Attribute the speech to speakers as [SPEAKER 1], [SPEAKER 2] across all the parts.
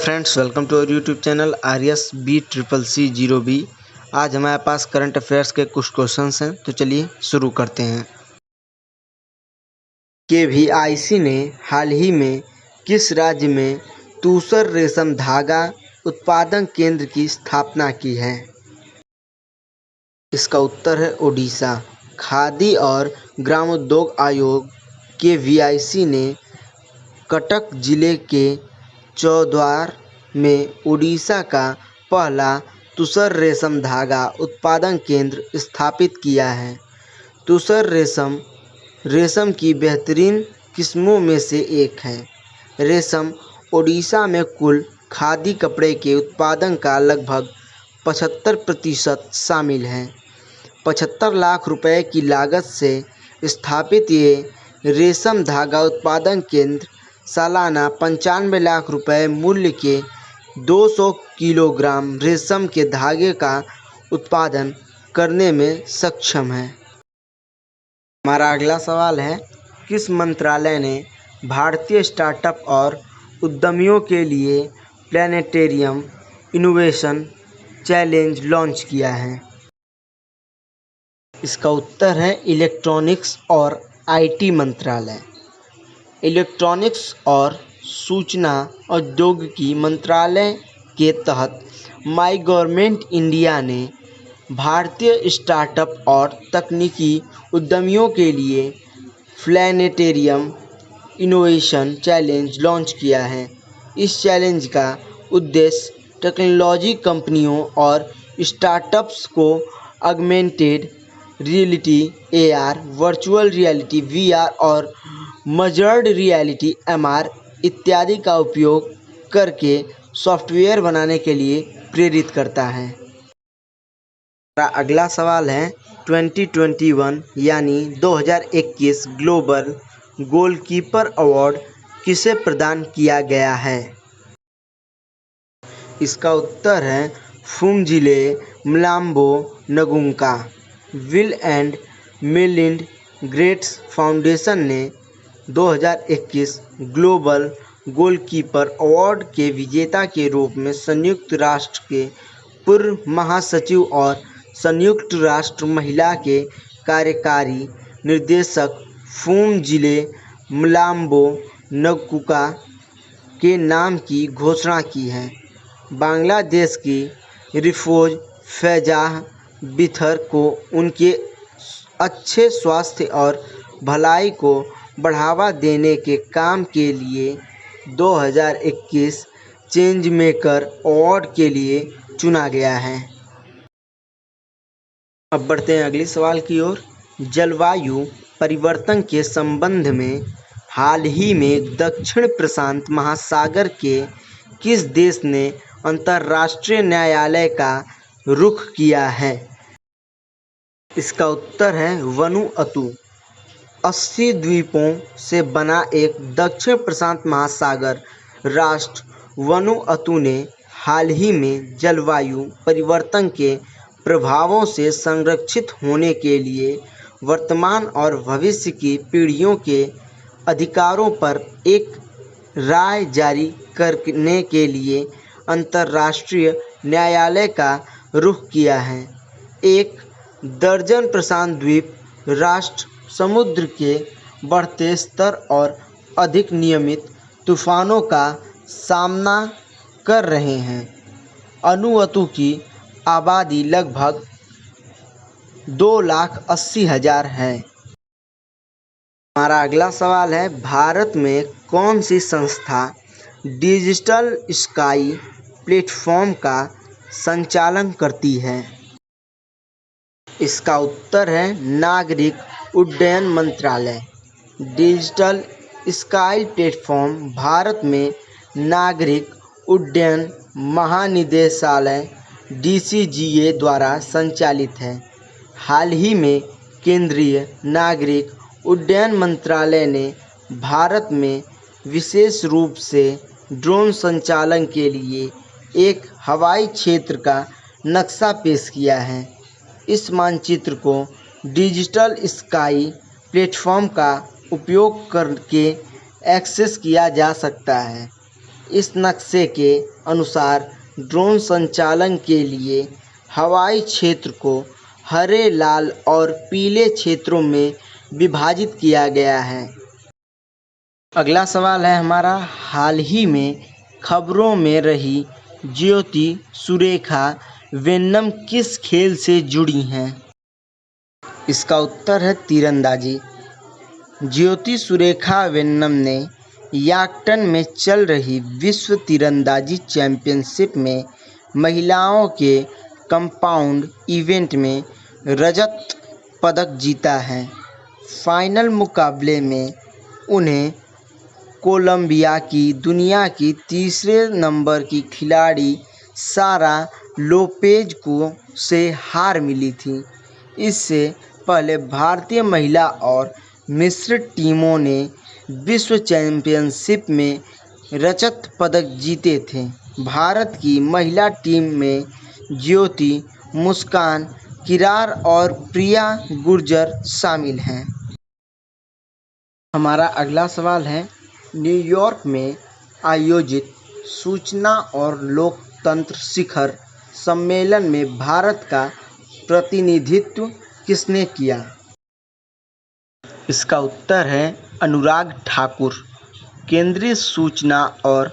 [SPEAKER 1] Friends, welcome to our YouTube channel RSB CCC0B। आज हमारे पास current affairs के कुछ क्वेश्चंस हैं, तो चलिए शुरू करते हैं। KVIC ने हाल ही में किस राज्य में तूसर रेशम धागा उत्पादन केंद्र की स्थापना की है? इसका उत्तर है ओडिशा। खादी और ग्रामोद्योग आयोग KVIC ने कटक जिले के चौद्वार में ओडिशा का पहला तूसर रेशम धागा उत्पादन केंद्र स्थापित किया है। तूसर रेशम की बेहतरीन किस्मों में से एक है। रेशम ओडिशा में कुल खादी कपड़े के उत्पादन का लगभग 75% शामिल है। 75 लाख रुपए की लागत से स्थापित ये रेशम धागा उत्पादन केंद्र सालाना 95 लाख रुपए मूल्य के 200 किलोग्राम रेशम के धागे का उत्पादन करने में सक्षम है। हमारा अगला सवाल है, किस मंत्रालय ने भारतीय स्टार्टअप और उद्यमियों के लिए प्लैनेटेरियम इनोवेशन चैलेंज लॉन्च किया है? इसका उत्तर है इलेक्ट्रॉनिक्स और IT मंत्रालय। इलेक्ट्रॉनिक्स और सूचना प्रौद्योगिकी मंत्रालय के तहत माई गवर्नमेंट इंडिया ने भारतीय स्टार्टअप और तकनीकी उद्यमियों के लिए प्लैनेटेरियम इनोवेशन चैलेंज लॉन्च किया है। इस चैलेंज का उद्देश्य टेक्नोलॉजी कंपनियों और स्टार्टअप्स को augmented reality AR, virtual reality VR और मर्जर्ड रियलिटी MR इत्यादि का उपयोग करके सॉफ्टवेयर बनाने के लिए प्रेरित करता है। हमारा अगला सवाल है, 2021 यानी 2021 ग्लोबल गोलकीपर अवार्ड किसे प्रदान किया गया है? इसका उत्तर है Phumzile Mlambo Ngcuka. Bill and Melinda Gates Foundation ने 2021 ग्लोबल गोलकीपर अवार्ड के विजेता के रूप में संयुक्त राष्ट्र के पूर्व महासचिव और संयुक्त राष्ट्र महिला के कार्यकारी निर्देशक फुमजिले मलाम्बो नगुंका के नाम की घोषणा की है। बांग्लादेश की रिफोज फैजाह बिथर को उनके अच्छे स्वास्थ्य और भलाई को बढ़ावा देने के काम के लिए 2021 चेंज मेकर अवार्ड के लिए चुना गया है। अब बढ़ते हैं अगले सवाल की ओर। जलवायु परिवर्तन के संबंध में हाल ही में दक्षिण प्रशांत महासागर के किस देश ने अंतर्राष्ट्रीय न्यायालय का रुख किया है? इसका उत्तर है वनुअतु। 80 द्वीपों से बना एक दक्षिण प्रशांत महासागर राष्ट्र वनुअतु ने हाल ही में जलवायु परिवर्तन के प्रभावों से संरक्षित होने के लिए वर्तमान और भविष्य की पीढ़ियों के अधिकारों पर एक राय जारी करने के लिए अंतर्राष्ट्रीय न्यायालय का रुख किया है। एक दर्जन प्रशांत द्वीप राष्ट्र समुद्र के बढ़ते स्तर और अधिक नियमित तूफानों का सामना कर रहे हैं। वनुअतु की आबादी लगभग 2,80,000 है। हमारा अगला सवाल है, भारत में कौन सी संस्था डिजिटल स्काई प्लेटफॉर्म का संचालन करती है? इसका उत्तर है नागरिक उड्डयन मंत्रालय। डिजिटल स्काई प्लेटफॉर्म भारत में नागरिक उड्डयन महानिदेशालय DCGA द्वारा संचालित है। हाल ही में केंद्रीय नागरिक उड्डयन मंत्रालय ने भारत में विशेष रूप से ड्रोन संचालन के लिए एक हवाई क्षेत्र का नक्शा पेश किया है। इस मानचित्र को डिजिटल स्काई प्लेटफॉर्म का उपयोग करके एक्सेस किया जा सकता है। इस नक्शे के अनुसार ड्रोन संचालन के लिए हवाई क्षेत्र को हरे, लाल और पीले क्षेत्रों में विभाजित किया गया है। अगला सवाल है हमारा, हाल ही में खबरों में रही ज्योति सुरेखा वेन्नम किस खेल से जुड़ी हैं? इसका उत्तर है तीरंदाजी। ज्योति सुरेखा वेन्नम ने याक्टन में चल रही विश्व तीरंदाजी चैंपियनशिप में महिलाओं के कंपाउंड इवेंट में रजत पदक जीता है। फाइनल मुकाबले में उन्हें कोलंबिया की दुनिया की तीसरे नंबर की खिलाड़ी सारा लोपेज को से हार मिली थी। इससे पहले भारतीय महिला और मिश्रित टीमों ने विश्व चैंपियनशिप में रजत पदक जीते थे। भारत की महिला टीम में ज्योति, मुस्कान, किरार और प्रिया गुर्जर शामिल हैं। हमारा अगला सवाल है, न्यूयॉर्क में आयोजित सूचना और लोकतंत्र शिखर सम्मेलन में भारत का प्रतिनिधित्व किसने किया? इसका उत्तर है अनुराग ठाकुर। केंद्रीय सूचना और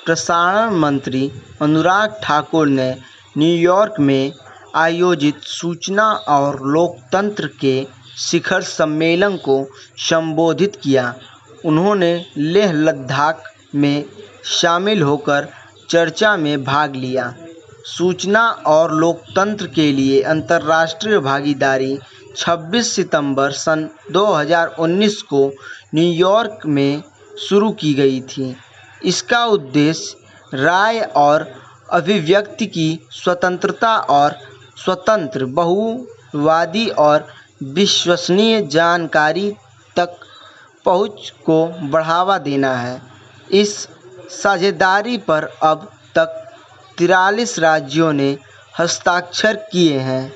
[SPEAKER 1] प्रसारण मंत्री अनुराग ठाकुर ने न्यूयॉर्क में आयोजित सूचना और लोकतंत्र के शिखर सम्मेलन को संबोधित किया। उन्होंने लेह लद्दाख में शामिल होकर चर्चा में भाग लिया। सूचना और लोकतंत्र के लिए अंतर्राष्ट्रीय भागीदारी 26 सितंबर सन 2019 को न्यूयॉर्क में शुरू की गई थी। इसका उद्देश्य राय और अभिव्यक्ति की स्वतंत्रता और स्वतंत्र, बहुवादी और विश्वसनीय जानकारी तक पहुंच को बढ़ावा देना है। इस साझेदारी पर अब तक 43 राज्यों ने हस्ताक्षर किए हैं।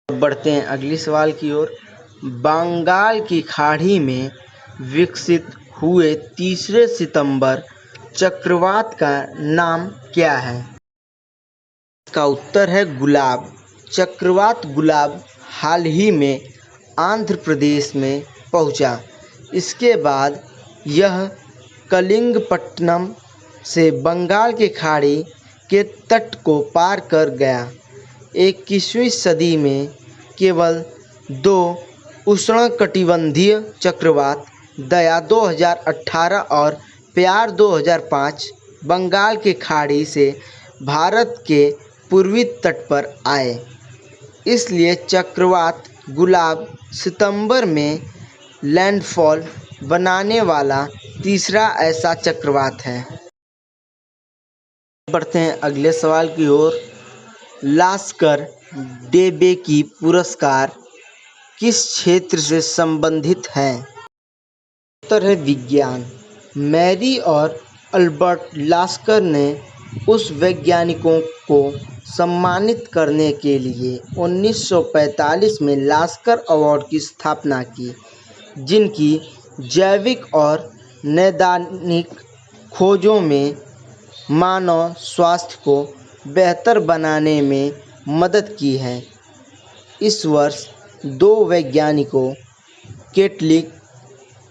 [SPEAKER 1] बढ़ते हैं अगली सवाल की ओर। बंगाल की खाड़ी में विकसित हुए तीसरे सितंबर चक्रवात का नाम क्या है? इसका उत्तर है गुलाब। चक्रवात गुलाब हाल ही में आंध्र प्रदेश में पहुंचा। इसके बाद यह कलिंगपट्टनम से बंगाल की खाड़ी के तट को पार कर गया। 21वीं सदी में केवल 2 उष्णकटिबंधीय चक्रवात, दया 2018 और प्यार 2005, बंगाल की खाड़ी से भारत के पूर्वी तट पर आए। इसलिए चक्रवात गुलाब सितंबर में लैंडफॉल बनाने वाला तीसरा ऐसा चक्रवात है। बढ़ते हैं अगले सवाल की ओर। लास्कर डेबेकी पुरस्कार किस क्षेत्र से संबंधित है? उत्तर है विज्ञान। मैरी और अल्बर्ट लास्कर ने उस वैज्ञानिकों को सम्मानित करने के लिए 1945 में लास्कर अवार्ड की स्थापना की, जिनकी जैविक और नैदानिक खोजों में मानव स्वास्थ्य को बेहतर बनाने में मदद की है। इस वर्ष 2 वैज्ञानिकों, केटली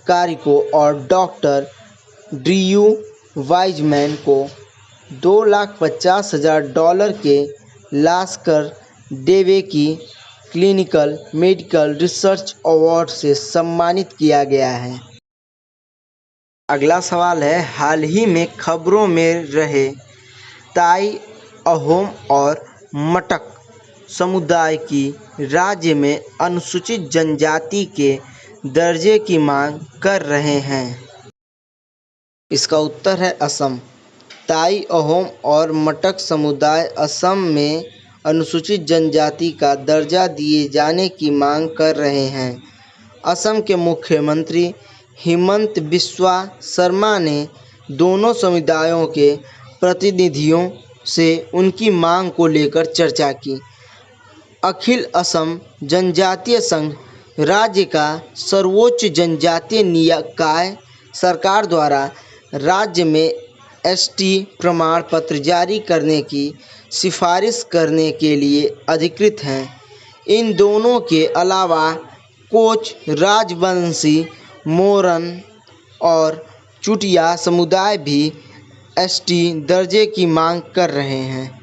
[SPEAKER 1] कारिको और डॉक्टर ड्रीयू वाइजमैन को $250,000 के Lasker DeBakey clinical medical research award से सम्मानित किया गया है। अगला सवाल है, हाल ही में खबरों में रहे ताई, अहोम और मटक समुदाय की राज्य में अनुसूचित जनजाति के दर्जे की मांग कर रहे हैं। इसका उत्तर है असम। ताई, अहोम और मटक समुदाय असम में अनुसूचित जनजाति का दर्जा दिए जाने की मांग कर रहे हैं। असम के मुख्यमंत्री हिमंत बिस्वा शर्मा ने दोनों समुदायों के प्रतिनिधियों से उनकी मांग को लेकर चर्चा की। अखिल असम जनजातीय संघ राज्य का सर्वोच्च जनजातीय निकाय सरकार द्वारा राज्य में एसटी प्रमाण पत्र जारी करने की सिफारिश करने के लिए अधिकृत हैं। इन दोनों के अलावा कोच, राजवंशी, मोरन और चुटिया समुदाय भी एसटी दर्जे की मांग कर रहे हैं।